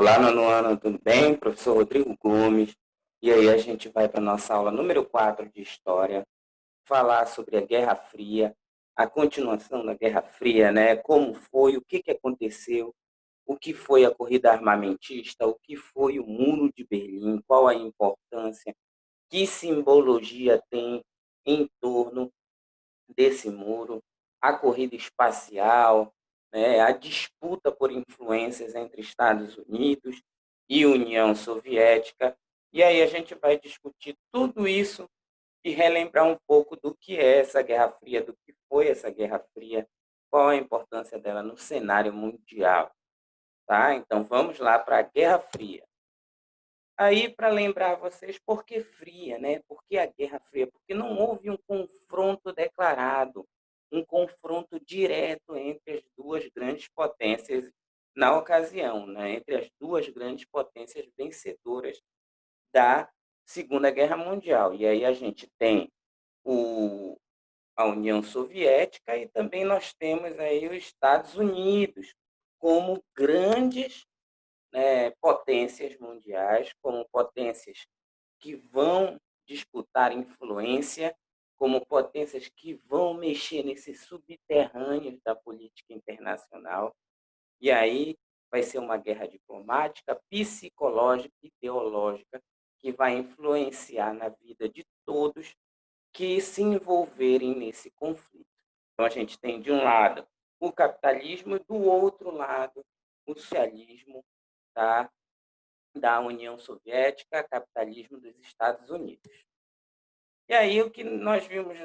Olá, nono ano, tudo bem? Professor Rodrigo Gomes. E aí a gente vai para a nossa aula número 4 de História, falar sobre a Guerra Fria, a continuação da Guerra Fria, né? Como foi, o que aconteceu, o que foi a corrida armamentista, o que foi o Muro de Berlim, qual a importância, que simbologia tem em torno desse muro, a corrida espacial, né, a disputa por influências entre Estados Unidos e União Soviética. E aí a gente vai discutir tudo isso e relembrar um pouco do que é essa Guerra Fria, do que foi essa Guerra Fria, qual a importância dela no cenário mundial. Tá? Então vamos lá para a Guerra Fria. Aí, para lembrar vocês, por que fria, né? Por que a Guerra Fria? Porque não houve um confronto declarado, um confronto direto entre as duas grandes potências na ocasião, né? Entre as duas grandes potências vencedoras da Segunda Guerra Mundial. E aí a gente tem o, a União Soviética e também nós temos aí os Estados Unidos como grandes, né, potências mundiais, como potências que vão disputar influência, como potências que vão mexer nesses subterrâneos da política internacional. E aí vai ser uma guerra diplomática, psicológica e ideológica que vai influenciar na vida de todos que se envolverem nesse conflito. Então, a gente tem, de um lado, o capitalismo, e do outro lado, o socialismo, tá? Da União Soviética, capitalismo dos Estados Unidos. E aí o que nós vimos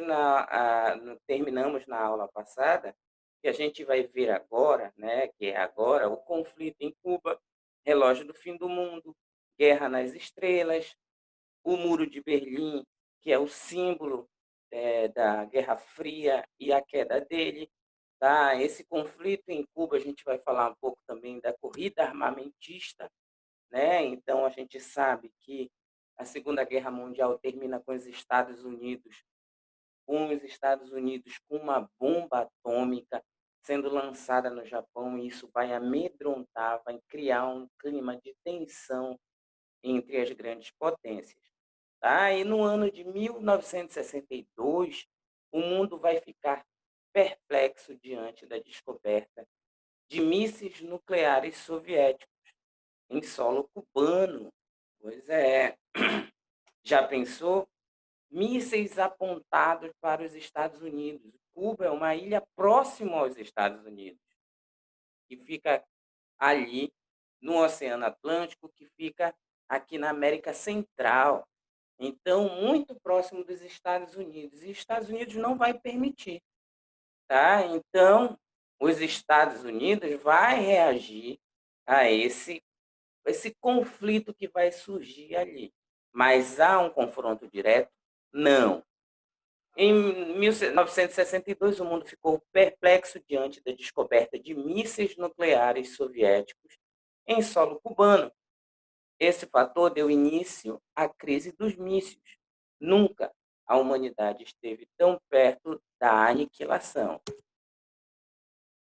terminamos na aula passada, que a gente vai ver agora, né, que é agora o conflito em Cuba, relógio do fim do mundo, guerra nas estrelas, o Muro de Berlim, que é o símbolo da Guerra Fria e a queda dele. Tá? Esse conflito em Cuba, a gente vai falar um pouco também da corrida armamentista, né? Então, a gente sabe que a Segunda Guerra Mundial termina com os Estados Unidos com uma bomba atômica sendo lançada no Japão, e isso vai amedrontar, vai criar um clima de tensão entre as grandes potências. Tá? E no ano de 1962, o mundo vai ficar perplexo diante da descoberta de mísseis nucleares soviéticos em solo cubano. Pois é. Já pensou? Mísseis apontados para os Estados Unidos. Cuba é uma ilha próxima aos Estados Unidos, que fica ali no Oceano Atlântico, que fica aqui na América Central. Então, muito próximo dos Estados Unidos. E os Estados Unidos não vai permitir. Tá? Então, os Estados Unidos vai reagir a esse conflito que vai surgir ali. Mas há um confronto direto? Não. Em 1962, o mundo ficou perplexo diante da descoberta de mísseis nucleares soviéticos em solo cubano. Esse fator deu início à crise dos mísseis. Nunca a humanidade esteve tão perto da aniquilação.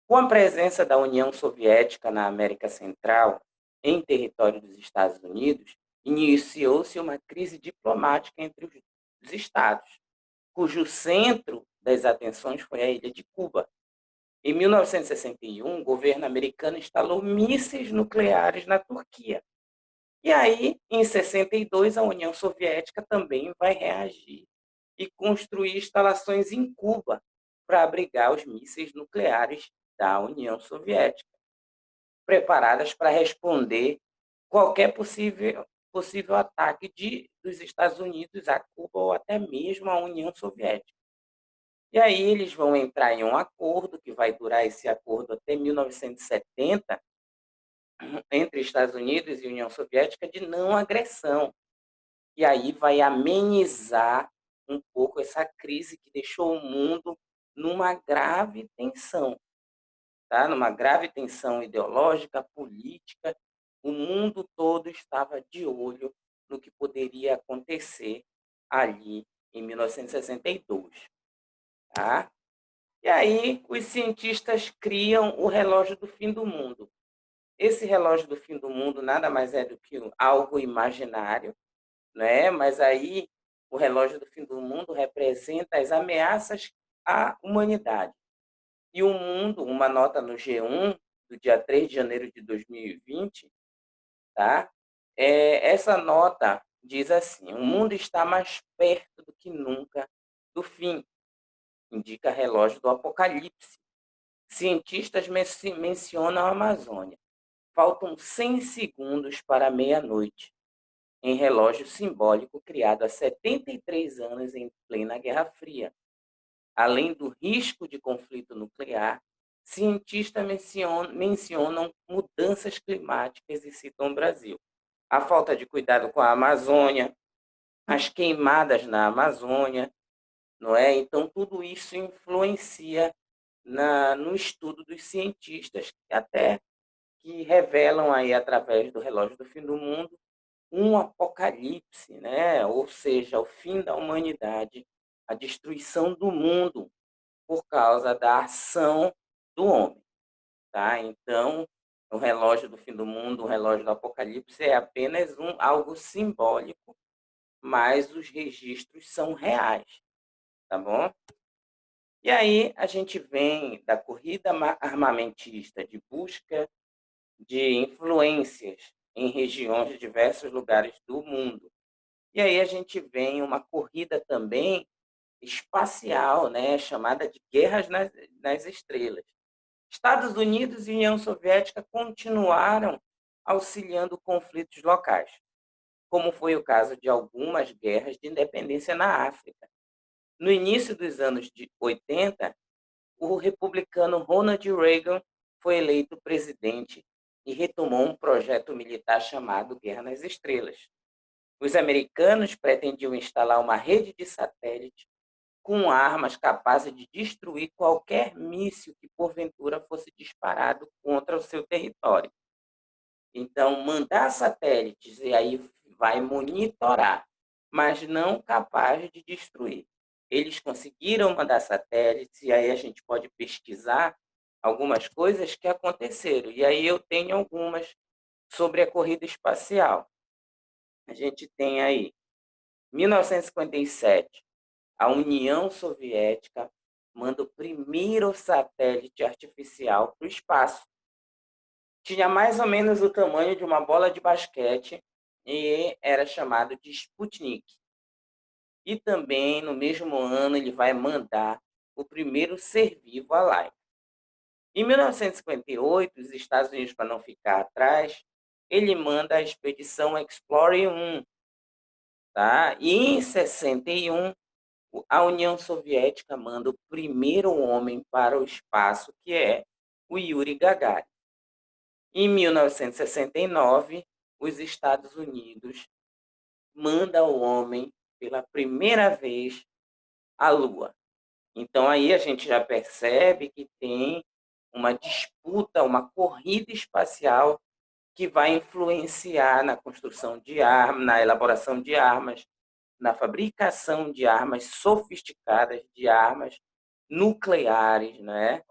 Com a presença da União Soviética na América Central, em território dos Estados Unidos, iniciou-se uma crise diplomática entre os estados, cujo centro das atenções foi a ilha de Cuba. Em 1961, o governo americano instalou mísseis nucleares na Turquia. E aí, em 62, a União Soviética também vai reagir e construir instalações em Cuba para abrigar os mísseis nucleares da União Soviética, preparadas para responder qualquer possível ataque dos Estados Unidos a Cuba ou até mesmo a União Soviética. E aí eles vão entrar em um acordo, que vai durar esse acordo até 1970, entre Estados Unidos e União Soviética, de não agressão. E aí vai amenizar um pouco essa crise que deixou o mundo numa grave tensão. Tá? Numa grave tensão ideológica, política, o mundo todo estava de olho no que poderia acontecer ali em 1962. Tá? E aí os cientistas criam o relógio do fim do mundo. esse relógio do fim do mundo nada mais é do que algo imaginário, né? Mas aí o relógio do fim do mundo representa as ameaças à humanidade. E o mundo, uma nota no G1, do dia 3 de janeiro de 2020, tá? Essa nota diz assim: o mundo está mais perto do que nunca do fim, indica relógio do apocalipse. Cientistas mencionam a Amazônia. Faltam 100 segundos para meia-noite, em relógio simbólico criado há 73 anos em plena Guerra Fria. Além do risco de conflito nuclear, cientistas mencionam mudanças climáticas e citam o Brasil. A falta de cuidado com a Amazônia, as queimadas na Amazônia, não é? Então, tudo isso influencia no estudo dos cientistas, até que revelam aí, através do relógio do fim do mundo, um apocalipse, né? Ou seja, o fim da humanidade, a destruição do mundo por causa da ação do homem, tá? Então, o relógio do fim do mundo, o relógio do apocalipse é apenas algo simbólico, mas os registros são reais, tá bom? E aí a gente vem da corrida armamentista de busca de influências em regiões de diversos lugares do mundo. E aí a gente vem uma corrida também espacial, né, chamada de Guerras nas Estrelas. Estados Unidos e União Soviética continuaram auxiliando conflitos locais, como foi o caso de algumas guerras de independência na África. No início dos anos 80, o republicano Ronald Reagan foi eleito presidente e retomou um projeto militar chamado Guerra nas Estrelas. Os americanos pretendiam instalar uma rede de satélite com armas capazes de destruir qualquer míssil que porventura fosse disparado contra o seu território. Então, mandar satélites e aí vai monitorar, mas não capaz de destruir. Eles conseguiram mandar satélites e aí a gente pode pesquisar algumas coisas que aconteceram. E aí eu tenho algumas sobre a corrida espacial. A gente tem aí 1957, a União Soviética manda o primeiro satélite artificial para o espaço. Tinha mais ou menos o tamanho de uma bola de basquete e era chamado de Sputnik. E também, no mesmo ano, ele vai mandar o primeiro ser vivo à Laika. Em 1958, os Estados Unidos, para não ficar atrás, ele manda a expedição Explorer 1. Tá? E em 61, a União Soviética manda o primeiro homem para o espaço, que é o Yuri Gagarin. Em 1969, os Estados Unidos mandam o homem pela primeira vez à Lua. Então aí a gente já percebe que tem uma disputa, uma corrida espacial que vai influenciar na construção de armas, na elaboração de armas, na fabricação de armas sofisticadas, de armas nucleares, né?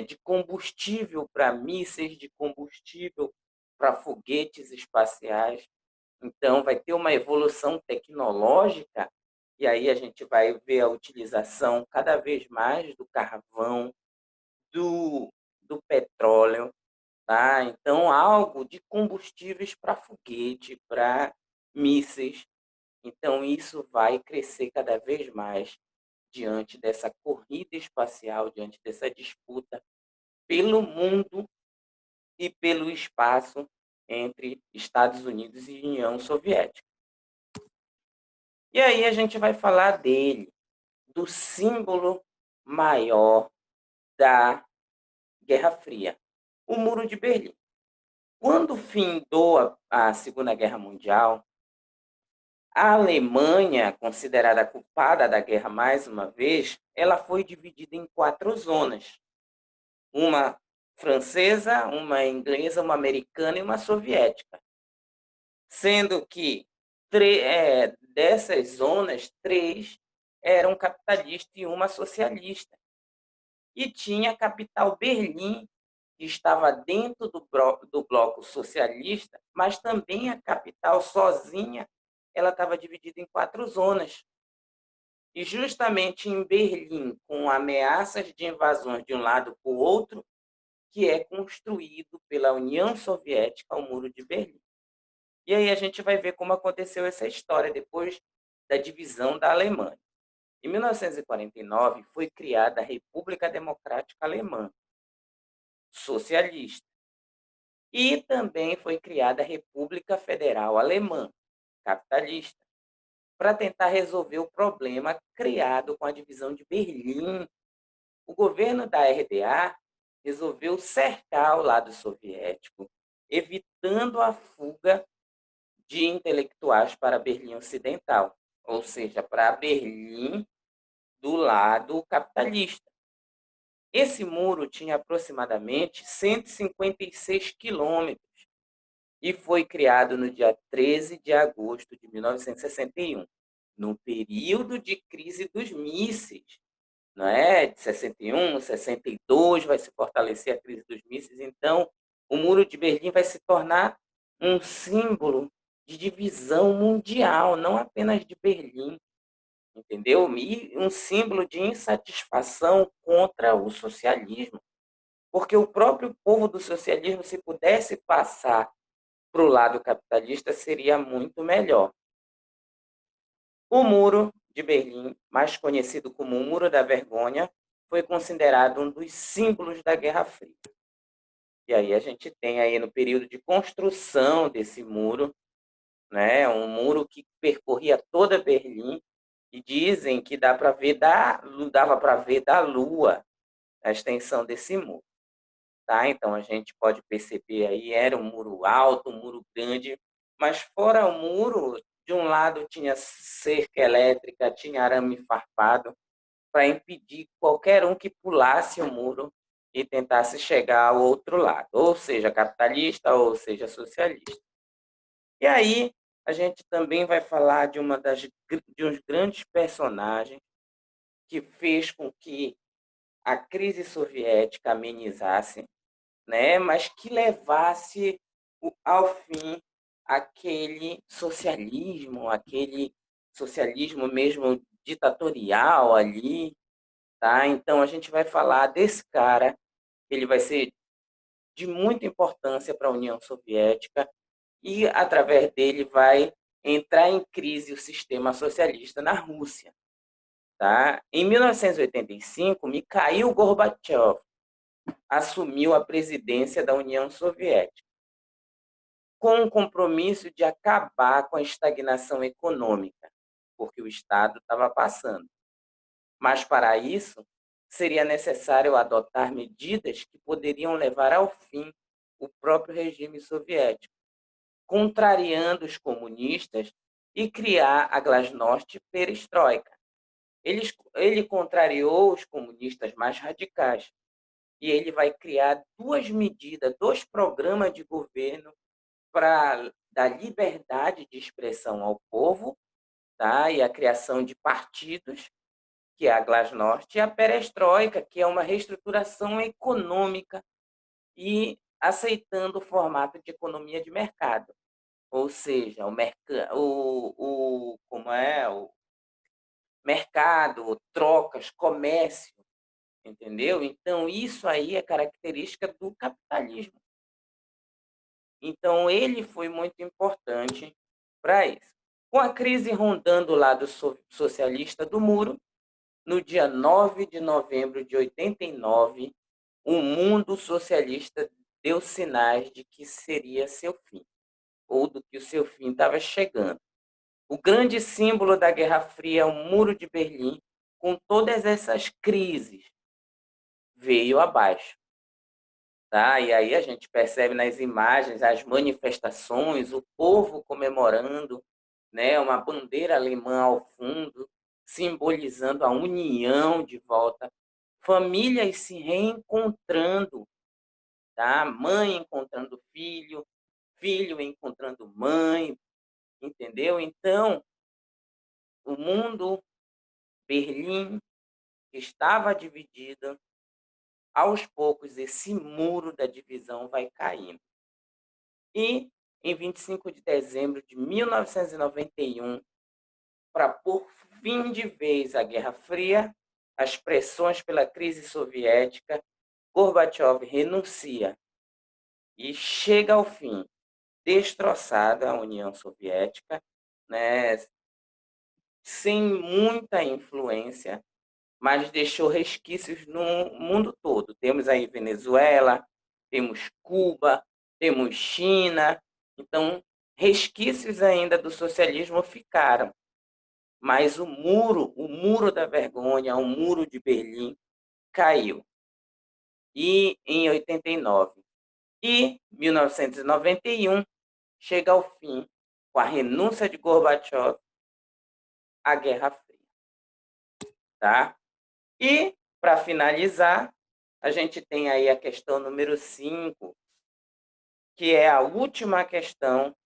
De combustível para mísseis, de combustível para foguetes espaciais. Então, vai ter uma evolução tecnológica, e aí a gente vai ver a utilização cada vez mais do carvão, do petróleo, tá? Então, algo de combustíveis para foguete, para mísseis. Então, isso vai crescer cada vez mais diante dessa corrida espacial, diante dessa disputa pelo mundo e pelo espaço entre Estados Unidos e União Soviética. E aí a gente vai falar dele, do símbolo maior da Guerra Fria, o Muro de Berlim. Quando findou a Segunda Guerra Mundial, a Alemanha, considerada culpada da guerra mais uma vez, ela foi dividida em 4 zonas. Uma francesa, uma inglesa, uma americana e uma soviética. Sendo que dessas zonas, 3 eram capitalistas e uma socialista. E tinha a capital Berlim, que estava dentro do bloco socialista, mas também a capital sozinha, ela estava dividida em 4 zonas. E justamente em Berlim, com ameaças de invasões de um lado para o outro, que é construído pela União Soviética o Muro de Berlim. E aí a gente vai ver como aconteceu essa história depois da divisão da Alemanha. Em 1949 foi criada a República Democrática Alemã, socialista. E também foi criada a República Federal Alemã, capitalista, para tentar resolver o problema criado com a divisão de Berlim. O governo da RDA resolveu cercar o lado soviético, evitando a fuga de intelectuais para Berlim Ocidental, ou seja, para Berlim do lado capitalista. Esse muro tinha aproximadamente 156 quilômetros e foi criado no dia 13 de agosto de 1961, no período de crise dos mísseis, não é? De 61, 62 vai se fortalecer a crise dos mísseis, então o Muro de Berlim vai se tornar um símbolo de divisão mundial, não apenas de Berlim, entendeu? E um símbolo de insatisfação contra o socialismo, porque o próprio povo do socialismo, se pudesse passar para o lado capitalista, seria muito melhor. O Muro de Berlim, mais conhecido como o Muro da Vergonha, foi considerado um dos símbolos da Guerra Fria. E aí a gente tem aí no período de construção desse muro, né, um muro que percorria toda Berlim, e dizem que dava para ver da Lua a extensão desse muro. Tá? Então a gente pode perceber aí, era um muro alto, um muro grande, mas fora o muro, de um lado tinha cerca elétrica, tinha arame farpado, para impedir qualquer um que pulasse o muro e tentasse chegar ao outro lado, ou seja, capitalista, ou seja, socialista. E aí a gente também vai falar de de uns grandes personagens que fez com que a crise soviética amenizasse, né, mas que levasse ao fim aquele socialismo mesmo ditatorial ali, tá? Então a gente vai falar desse cara, ele vai ser de muita importância para a União Soviética e através dele vai entrar em crise o sistema socialista na Rússia, tá? Em 1985, Mikhail Gorbachev assumiu a presidência da União Soviética, com o compromisso de acabar com a estagnação econômica, porque o Estado estava passando. Mas, para isso, seria necessário adotar medidas que poderiam levar ao fim o próprio regime soviético, contrariando os comunistas e criar a glasnost perestroika. Ele contrariou os comunistas mais radicais e ele vai criar 2 medidas, 2 programas de governo para dar liberdade de expressão ao povo, tá? E a criação de partidos, que é a Glasnost, e a perestroika, que é uma reestruturação econômica e aceitando o formato de economia de mercado. Ou seja, o mercado, trocas, comércio, entendeu? Então, isso aí é característica do capitalismo. Então, ele foi muito importante para isso. Com a crise rondando o lado socialista do muro, no dia 9 de novembro de 89, o mundo socialista deu sinais de que seria seu fim, ou do que o seu fim estava chegando. O grande símbolo da Guerra Fria, o Muro de Berlim, com todas essas crises, veio abaixo. Tá? E aí a gente percebe nas imagens as manifestações, o povo comemorando, né, uma bandeira alemã ao fundo, simbolizando a união de volta, famílias se reencontrando, tá? Mãe encontrando filho, filho encontrando mãe, entendeu? Então, o mundo, Berlim, estava dividido, aos poucos, esse muro da divisão vai caindo. E, em 25 de dezembro de 1991, para pôr fim de vez à Guerra Fria, as pressões pela crise soviética, Gorbachev renuncia e chega ao fim, destroçada a União Soviética, né, sem muita influência, mas deixou resquícios no mundo todo. Temos aí Venezuela, temos Cuba, temos China, então resquícios ainda do socialismo ficaram, mas o muro da vergonha, o muro de Berlim caiu. E em 89 e 1991 chega ao fim, com a renúncia de Gorbachev, a Guerra Fria, tá? E, para finalizar, a gente tem aí a questão número 5, que é a última questão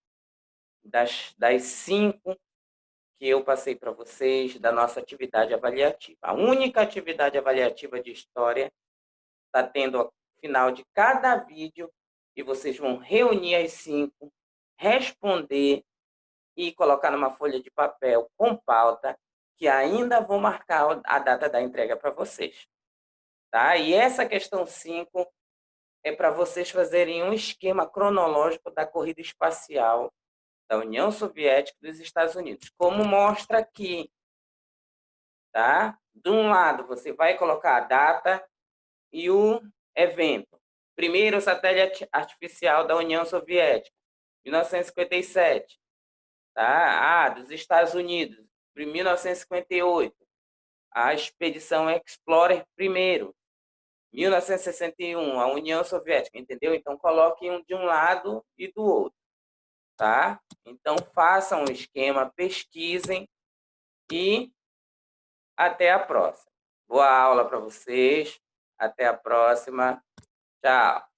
das 5 que eu passei para vocês da nossa atividade avaliativa. A única atividade avaliativa de história está tendo ao final de cada vídeo e vocês vão reunir as 5, responder e colocar numa folha de papel com pauta, que ainda vou marcar a data da entrega para vocês. Tá? E essa questão 5 é para vocês fazerem um esquema cronológico da corrida espacial da União Soviética e dos Estados Unidos, como mostra aqui. Tá? De um lado, você vai colocar a data e o evento. Primeiro satélite artificial da União Soviética, 1957. Tá? Dos Estados Unidos, 1958. A expedição Explorer primeiro, 1961, a União Soviética, entendeu? Então, coloquem um de um lado e do outro, tá? Então, façam um esquema, pesquisem e até a próxima. Boa aula para vocês. Até a próxima. Tchau.